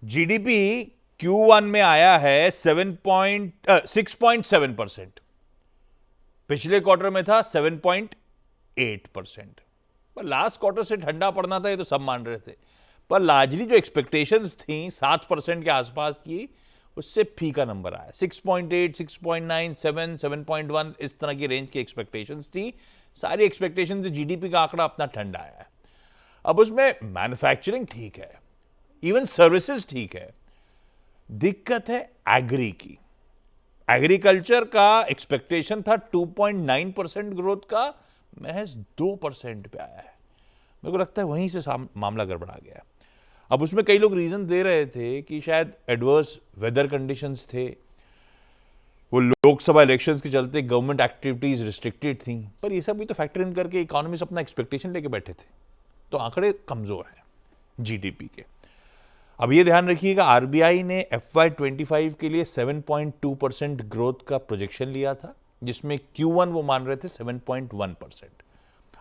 GDP Q1 में आया है 6.7%। पिछले क्वार्टर में था 7.8%। पर लास्ट क्वार्टर से ठंडा पड़ना था, ये तो सब मान रहे थे। पर लार्जली जो एक्सपेक्टेशंस थी 7% के आसपास की, उससे फीका नंबर आया। 6.8, 6.9, 7, 7.1 इस तरह की रेंज की एक्सपेक्टेशंस थी। सारी एक्सपेक्टेशन से जीडीपी का आंकड़ा अपना ठंडा आया है। अब उसमें मैन्युफैक्चरिंग ठीक है, इवन सर्विसेज ठीक है। दिक्कत है एग्री की। एग्रीकल्चर का एक्सपेक्टेशन था 2.9% ग्रोथ का, महज 2% पे आया है। मेरे को लगता है वहीं से मामला गड़बड़ा गया। अब उसमें कई लोग रीजन दे रहे थे कि शायद एडवर्स वेदर कंडीशंस थे, वो लोकसभा इलेक्शंस के चलते गवर्नमेंट एक्टिविटीज रिस्ट्रिक्टेड थी। पर ये सब भी तो फैक्टर इन करके इकोनॉमी से अपना एक्सपेक्टेशन लेके बैठे थे, तो आंकड़े कमजोर हैं जीडीपी के। अब ये ध्यान रखिएगा, आरबीआई ने FY25 के लिए 7.2% ग्रोथ का प्रोजेक्शन लिया था, जिसमें Q1 वो मान रहे थे 7.1%।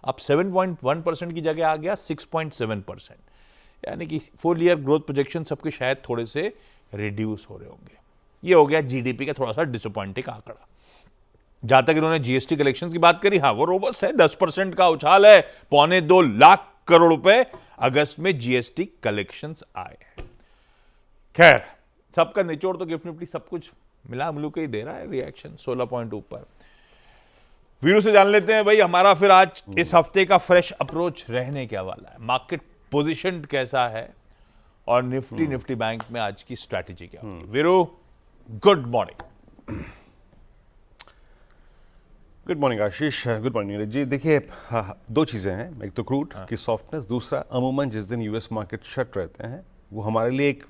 अब 7.1% की जगह आ गया 6.7%, यानी कि फुल ईयर ग्रोथ प्रोजेक्शन सबके शायद थोड़े से रिड्यूस हो रहे होंगे। ये हो गया जीडीपी का थोड़ा सा डिसअपॉइंटिंग आंकड़ा। जहां तक इन्होंने जीएसटी कलेक्शन की बात करी, हाँ वो रोबस्ट है, 10% का उछाल है, 2.25 लाख करोड़ रुपए अगस्त में जीएसटी कलेक्शंस आए। खैर, सबका निचोड़ तो गिफ्ट निफ्टी सब कुछ मिला मिलू के ही दे रहा है रिएक्शन 16 पॉइंट ऊपर। वीरू से जान लेते हैं भाई, हमारा फिर आज इस हफ्ते का फ्रेश अप्रोच रहने क्या वाला है, मार्केट पोजीशन कैसा है, और निफ्टी बैंक में आज की स्ट्रैटेजी क्या होगी। Veeru, good morning. Good morning Ashish, good morning Neeraj ji. देखिए, दो चीज़ें हैं, एक तो क्रूड की सॉफ्टनेस, दूसरा अमूमन जिस दिन यूएस मार्केट शट रहते हैं वो हमारे लिए एक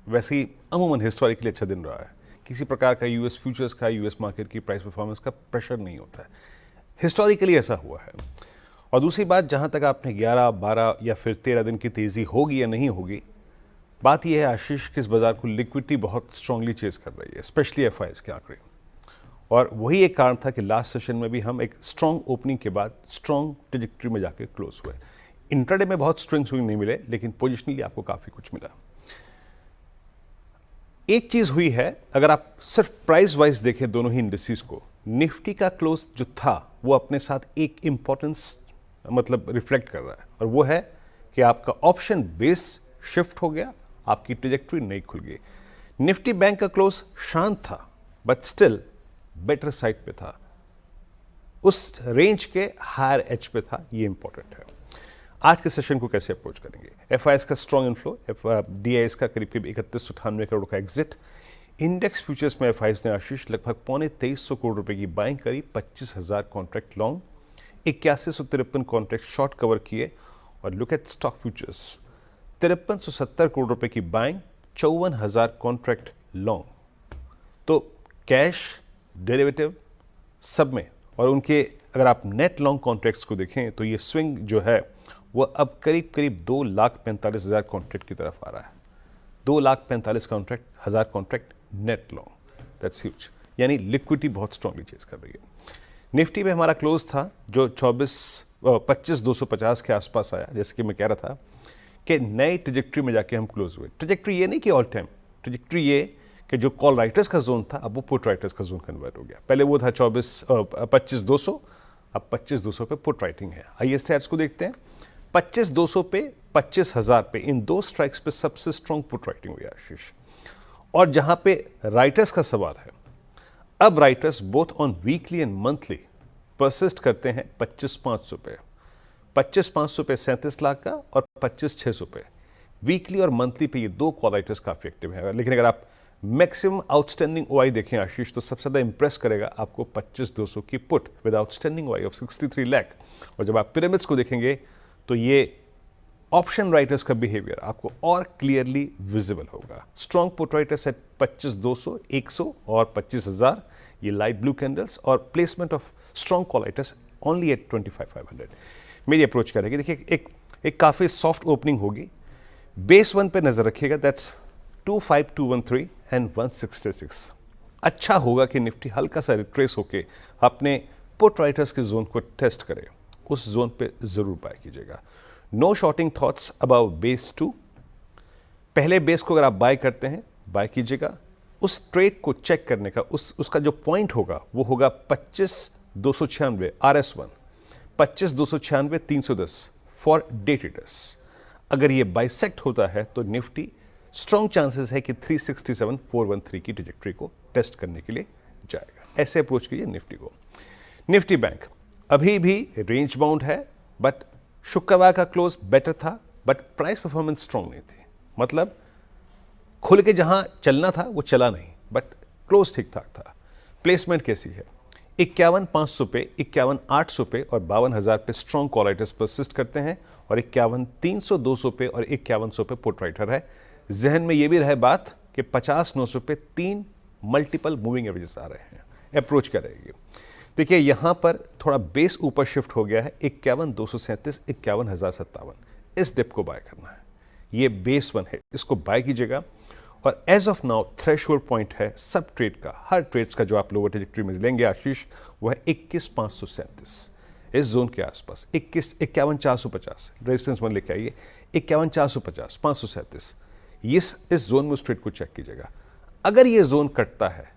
वैसे ही अमूमन हिस्टोरिकली अच्छा दिन रहा है। किसी प्रकार का यूएस फ्यूचर्स का, यूएस मार्केट की प्राइस परफॉर्मेंस का प्रेशर नहीं होता है, हिस्टोरिकली ऐसा हुआ है। और दूसरी बात, जहाँ तक आपने 11, 12 या फिर 13 दिन की तेज़ी होगी या नहीं होगी, बात यह है आशीष कि इस बाजार को लिक्विडिटी बहुत स्ट्रांगली चेज कर रही है, स्पेशली एफआईएस के आंकड़े। और वही एक कारण था कि लास्ट सेशन में भी हम एक स्ट्रॉन्ग ओपनिंग के बाद स्ट्रॉन्ग ट्रेजेक्टरी में जाके क्लोज हुए। इंट्राडे में बहुत स्विंग नहीं मिले, लेकिन पोजिशनली आपको काफ़ी कुछ मिला। एक चीज़ हुई है, अगर आप सिर्फ प्राइस वाइज देखें दोनों ही इंडिसेस को, निफ्टी का क्लोज जो था वो अपने साथ एक इंपॉर्टेंस मतलब रिफ्लेक्ट कर रहा है, और वो है कि आपका ऑप्शन बेस शिफ्ट हो गया, आपकी ट्रेजेक्टरी नहीं खुल गई। निफ्टी बैंक का क्लोज शांत था, बट स्टिल बेटर साइड पे था, उस रेंज के हायर एज पे था, ये इंपॉर्टेंट है। आज के सेशन को कैसे अप्रोच करेंगे? एफआईएस का स्ट्रॉन्ग इनफ्लो, डीआईएस का करीब 3198 करोड़ का एग्जिट। इंडेक्स फ्यूचर्स में एफआईएस ने आशीष लगभग 2350 करोड़ रुपए की बाइंग करी, 25,000 contract long, 8153 contract short cover किए। और look at stock futures, 5370 crore रुपए की बाइंग, 54,000 कॉन्ट्रैक्ट लॉन्ग। तो कैश, डेरिवेटिव सब में, और उनके अगर आप नेट लॉन्ग कॉन्ट्रैक्ट्स को देखें तो ये स्विंग जो है वो अब करीब 2,45,000 कॉन्ट्रैक्ट की तरफ आ रहा है। 2,45,000 contract net long, that's huge. यानी लिक्विडिटी बहुत स्ट्रांगली चेज कर रही है। निफ्टी में हमारा क्लोज था जो 25,250 के आसपास आया, जैसे कि मैं कह रहा था कि नई ट्रेजेक्टरी में जाके हम क्लोज हुए। ट्रेजेक्टरी ये नहीं कि ऑल टाइम, ट्रेजेक्टरी ये कि जो कॉल राइटर्स का जोन था अब वो पुट राइटर्स का जोन कन्वर्ट हो गया। पहले वो था 25,200, अब 25,200 पे पुट राइटिंग है। आइए स्टैट्स को देखते हैं। 25,200 पे, 25,000 पे, इन दो स्ट्राइक्स पे सबसे स्ट्रॉन्ग पुट राइटिंग हुई आशीष। और जहां पे राइटर्स का सवाल है, अब writers both on weekly and monthly persist करते हैं 25,500 पे। 25,500 पे 37 लाख का, और 25,600 पे वीकली और मंथली पे ये दो कॉल राइटर्स काफी एक्टिव है। लेकिन अगर आप मैक्सिमम आउटस्टैंडिंग ओआई देखें आशीष, तो सबसे ज़्यादा इंप्रेस करेगा आपको 25,200 की put with outstanding OI of 63 lakh. और जब आप पिरामिड्स को देखेंगे तो ये ऑप्शन राइटर्स का बिहेवियर आपको और क्लियरली विजिबल होगा। स्ट्रॉन्ग पुट राइटर्स एट 25,200, 100 और 25,000, ये लाइट ब्लू कैंडल्स, और placement of strong call writers only at 25,500। मेरी अप्रोच करेगी, देखिए एक काफ़ी सॉफ्ट ओपनिंग होगी। बेस वन पे नजर रखिएगा, दैट्स 25,213 एंड 166। अच्छा होगा कि निफ्टी हल्का सा रिट्रेस होके अपने पुट राइटर्स के जोन को टेस्ट करे, उस जोन पे जरूर बाय कीजिएगा। No shorting thoughts about base 2, पहले बेस को अगर आप बाय करते हैं, बाय कीजिएगा। उस ट्रेड को चेक करने का उसका जो पॉइंट होगा वो होगा 25,296 RS1, 25,296 310 फॉर डे ट्रेडर्स। अगर ये बाइसेक्ट होता है तो निफ्टी स्ट्रॉन्ग चांसेस है कि 367,413 की ट्रेजेक्टरी को टेस्ट करने के लिए जाएगा। ऐसे अप्रोच कीजिए निफ्टी को। निफ्टी बैंक अभी भी रेंज बाउंड है, बट शुक्रवार का क्लोज बेटर था, बट प्राइस परफॉर्मेंस स्ट्रॉन्ग नहीं थी। मतलब खुल के जहां चलना था वो चला नहीं, बट क्लोज ठीक ठाक था। प्लेसमेंट कैसी है? 51,500 पे, 51,800 पे और 52,000 पे स्ट्रॉन्ग कॉल राइटर्स परसिस्ट करते हैं, और 51,300 200 पे और 51,100 पे पुट राइटर है। जहन में ये भी रहे बात कि 50,900 पे 3 मल्टीपल मूविंग एवरेजेस आ रहे हैं। अप्रोच क्या रहेगी? देखिए यहां पर थोड़ा बेस ऊपर शिफ्ट हो गया है, 51,237, 51,057। इस डिप को बाय करना है, ये बेस वन है, इसको बाय कीजिएगा। और as of now threshold point है सब ट्रेड का, हर ट्रेड्स का जो आप लोअर ट्रेजेक्टरी में लेंगे आशीष, वो है 21,537। इस जोन के आसपास 51,450 रेजिस्टेंस वन लेके आइए, 51,450, 537, इस जोन में उस ट्रेड को चेक कीजिएगा। अगर ये जोन कटता है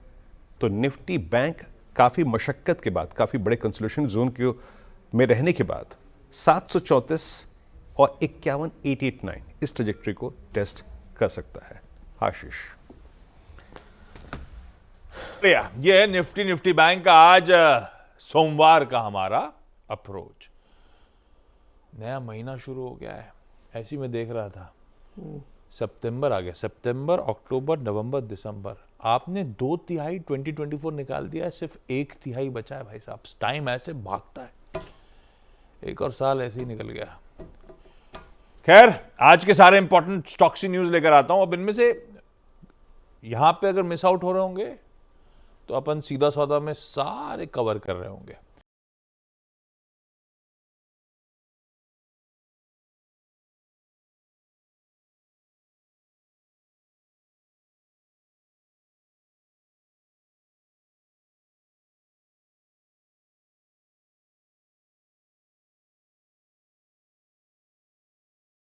तो निफ्टी बैंक काफ़ी मशक्कत के बाद, काफ़ी बड़े कंसोलिडेशन जोन के में रहने के बाद 734 और 51,889 इस ट्रेजेक्टरी को टेस्ट कर सकता है। आशीष, ये है निफ्टी बैंक का आज सोमवार का हमारा अप्रोच। नया महीना शुरू हो गया है, ऐसी मैं देख रहा था, सितंबर आ गया, सितंबर, अक्टूबर, नवंबर, दिसंबर, आपने 2/3 2024 निकाल दिया है, सिर्फ 1/3 बचा है भाई साहब। टाइम ऐसे भागता है, एक और साल ऐसे ही निकल गया। खैर, आज के सारे इंपॉर्टेंट स्टॉक्सी न्यूज लेकर आता हूं। अब इनमें से यहां पे अगर मिस आउट हो रहे होंगे तो अपन सीधा सौदा में सारे कवर कर रहे होंगे।